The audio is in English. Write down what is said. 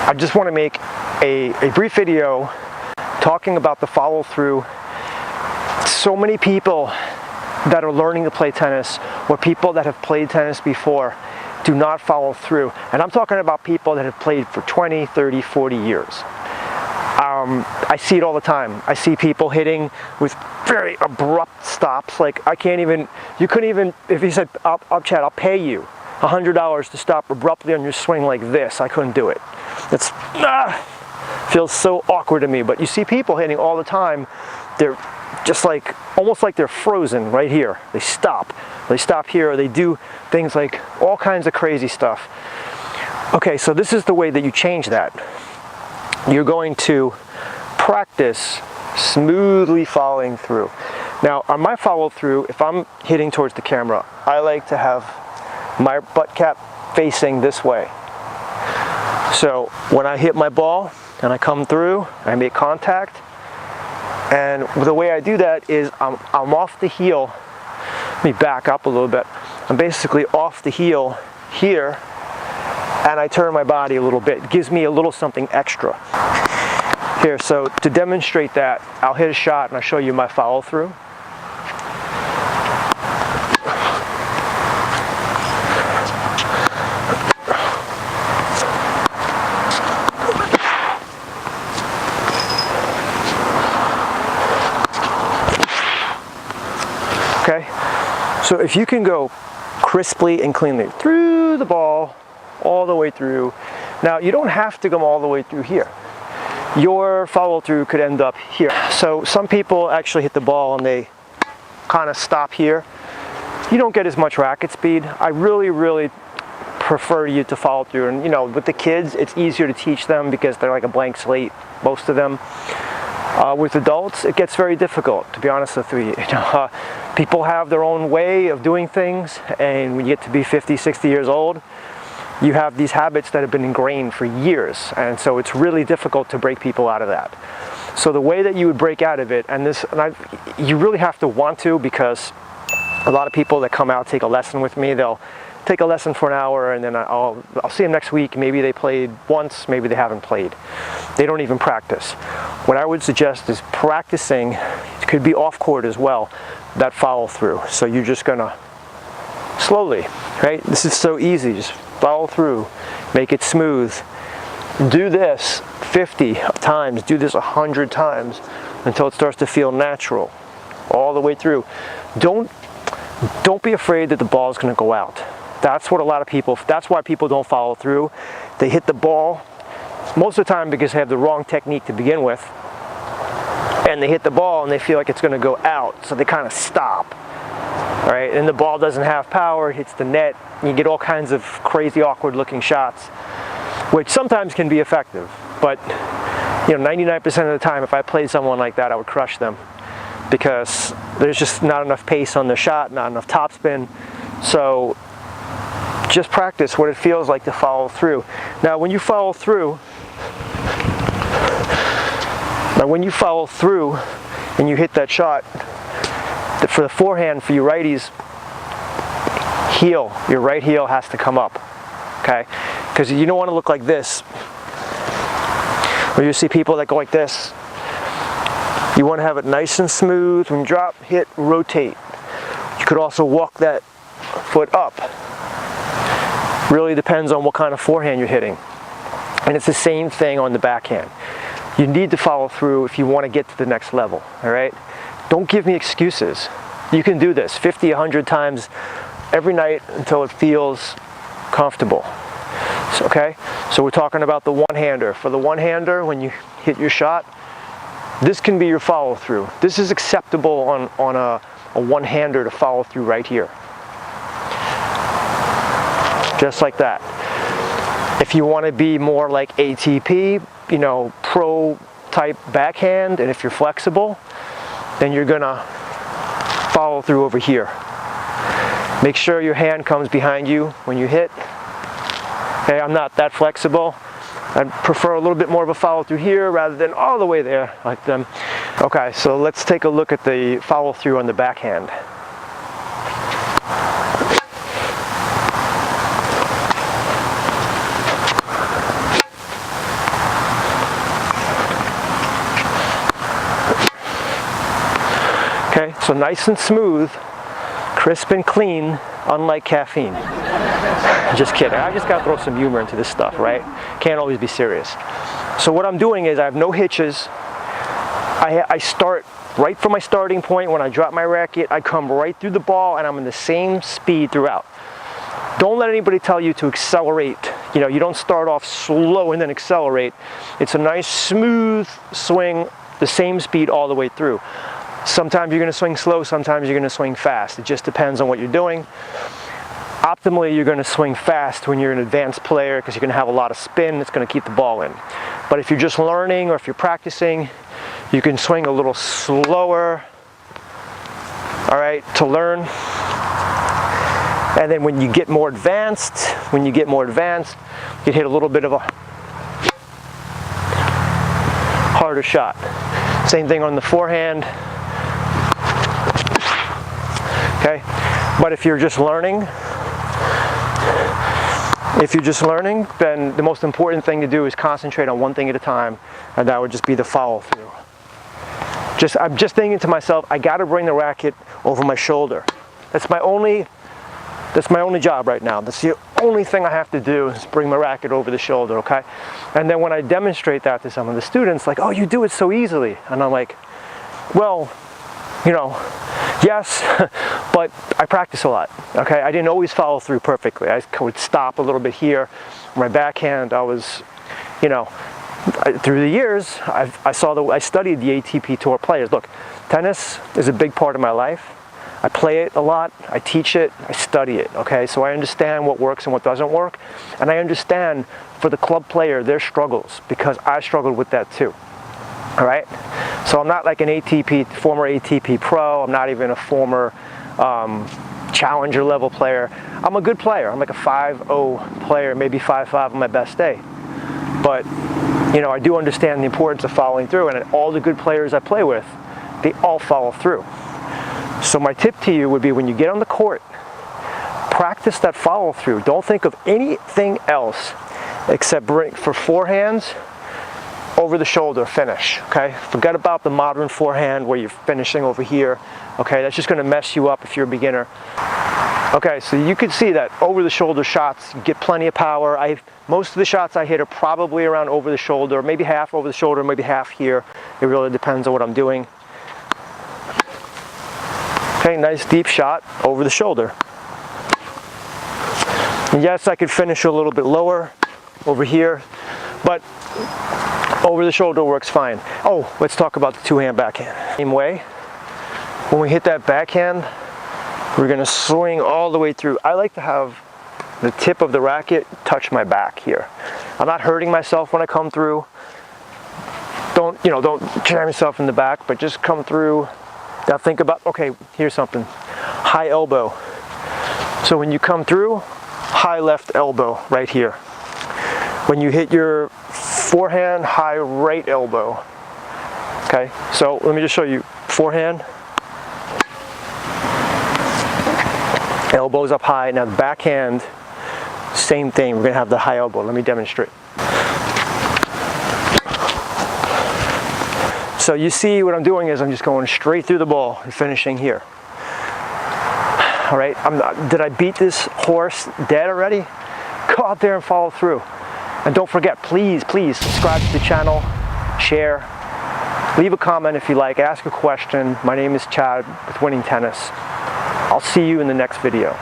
I just want to make a brief video talking about the follow through. So many people that are learning to play tennis, or people that have played tennis before, do not follow through. And I'm talking about people that have played for 20, 30, 40 years. I see it all the time. I see people hitting with very abrupt stops. Like, I can't even, you couldn't even, if you said, Chad, I'll pay you $100 to stop abruptly on your swing like this, I couldn't do it. It's, feels so awkward to me. But you see people hitting all the time, they're just like, almost like they're frozen right here. They stop here, or they do things like all kinds of crazy stuff. Okay, so this is the way that you change that. You're going to practice smoothly following through. Now, on my follow through, if I'm hitting towards the camera, I like to have my butt cap facing this way. So when I hit my ball and I come through, I make contact, and the way I do that is I'm off the heel. Let me back up a little bit. I'm basically off the heel here, and I turn my body a little bit. It gives me a little something extra. Here, so to demonstrate that, I'll hit a shot and I'll show you my follow through. Okay, so if you can go crisply and cleanly through the ball, all the way through. Now, you don't have to come all the way through here. Your follow through could end up here. So some people actually hit the ball and they kind of stop here. You don't get as much racket speed. I really prefer you to follow through. And you know, with the kids, it's easier to teach them because they're like a blank slate, most of them. With adults, it gets very difficult, to be honest with you. People have their own way of doing things, and when you get to be 50, 60 years old, you have these habits that have been ingrained for years, and so it's really difficult to break people out of that. So the way that you would break out of it, you really have to want to, because a lot of people that come out take a lesson with me, they'll take a lesson for an hour, and then I'll see them next week. Maybe they played once, maybe they haven't played. They don't even practice. What I would suggest is practicing. It could be off court as well, that follow through. So you're just gonna slowly, right? This is so easy. Just follow through, make it smooth. Do this 50 times, do this 100 times until it starts to feel natural, all the way through. Don't be afraid that the ball is going to go out. That's what a lot of people, that's why people don't follow through. They hit the ball most of the time because they have the wrong technique to begin with, and they hit the ball and they feel like it's going to go out, so they kind of stop. All right, and the ball doesn't have power, it hits the net, and you get all kinds of crazy, awkward looking shots, which sometimes can be effective. But you know, 99% of the time, if I played someone like that, I would crush them, because there's just not enough pace on the shot, not enough topspin. So just practice what it feels like to follow through. Now, when you follow through, and you hit that shot, for the forehand, for you righties, your right heel has to come up, okay? Because you don't want to look like this, where you see people that go like this. You want to have it nice and smooth. When you drop, hit, rotate. You could also walk that foot up. Really depends on what kind of forehand you're hitting. And it's the same thing on the backhand. You need to follow through if you want to get to the next level, all right? Don't give me excuses. You can do this 50, 100 times every night until it feels comfortable. So, okay? So we're talking about the one-hander. For the one-hander, when you hit your shot, this can be your follow through. This is acceptable on a one-hander to follow through right here. Just like that. If you want to be more like ATP, you know, pro type backhand, and if you're flexible, then you're gonna follow through over here. Make sure your hand comes behind you when you hit. Okay, I'm not that flexible. I prefer a little bit more of a follow through here rather than all the way there like them. Okay, so let's take a look at the follow through on the backhand. So nice and smooth, crisp and clean, unlike caffeine. Just kidding. I just gotta throw some humor into this stuff, right? Can't always be serious. So what I'm doing is I have no hitches. I start right from my starting point. When I drop my racket, I come right through the ball and I'm in the same speed throughout. Don't let anybody tell you to accelerate. You know, you don't start off slow and then accelerate. It's a nice smooth swing, the same speed all the way through. Sometimes you're going to swing slow, sometimes you're going to swing fast. It just depends on what you're doing. Optimally, you're going to swing fast when you're an advanced player because you're going to have a lot of spin. It's going to keep the ball in. But if you're just learning or if you're practicing, you can swing a little slower, all right, to learn. And then when you get more advanced, you can hit a little bit of a harder shot. Same thing on the forehand. Okay, but if you're just learning, then the most important thing to do is concentrate on one thing at a time, and that would just be the follow through. I'm just thinking to myself, I got to bring the racket over my shoulder. That's my only job right now. That's the only thing I have to do is bring my racket over the shoulder, okay? And then when I demonstrate that to some of the students, like, oh, you do it so easily. And I'm like, well, you know, yes, but I practice a lot, okay? I didn't always follow through perfectly. I would stop a little bit here. My backhand, I was, you know, through the years, I studied the ATP Tour players. Look, tennis is a big part of my life. I play it a lot, I teach it, I study it, okay? So I understand what works and what doesn't work. And I understand for the club player, their struggles, because I struggled with that too, all right? So I'm not like an former ATP pro, I'm not even a former challenger level player. I'm a good player, I'm like a 5-0 player, maybe 5-5 on my best day. But, you know, I do understand the importance of following through, and all the good players I play with, they all follow through. So my tip to you would be when you get on the court, practice that follow through. Don't think of anything else except for forehands, over the shoulder finish, okay? Forget about the modern forehand where you're finishing over here, okay? That's just gonna mess you up if you're a beginner. Okay, so you can see that over the shoulder shots, you get plenty of power. Most of the shots I hit are probably around over the shoulder, maybe half over the shoulder, maybe half here. It really depends on what I'm doing. Okay, nice deep shot over the shoulder. And yes, I could finish a little bit lower over here, but over the shoulder works fine. Oh, let's talk about the two-hand backhand. Same way, when we hit that backhand, we're gonna swing all the way through. I like to have the tip of the racket touch my back here. I'm not hurting myself when I come through. Don't jam yourself in the back, but just come through. Now think about, okay, here's something. High elbow. So when you come through, high left elbow right here. When you hit your forehand, high right elbow. Okay, so let me just show you. Forehand. Elbows up high. Now the backhand, same thing. We're gonna have the high elbow. Let me demonstrate. So you see what I'm doing is I'm just going straight through the ball and finishing here. All right, did I beat this horse dead already? Go out there and follow through. And don't forget, please subscribe to the channel, share, leave a comment if you like, ask a question. My name is Chad with Winning Tennis. I'll see you in the next video.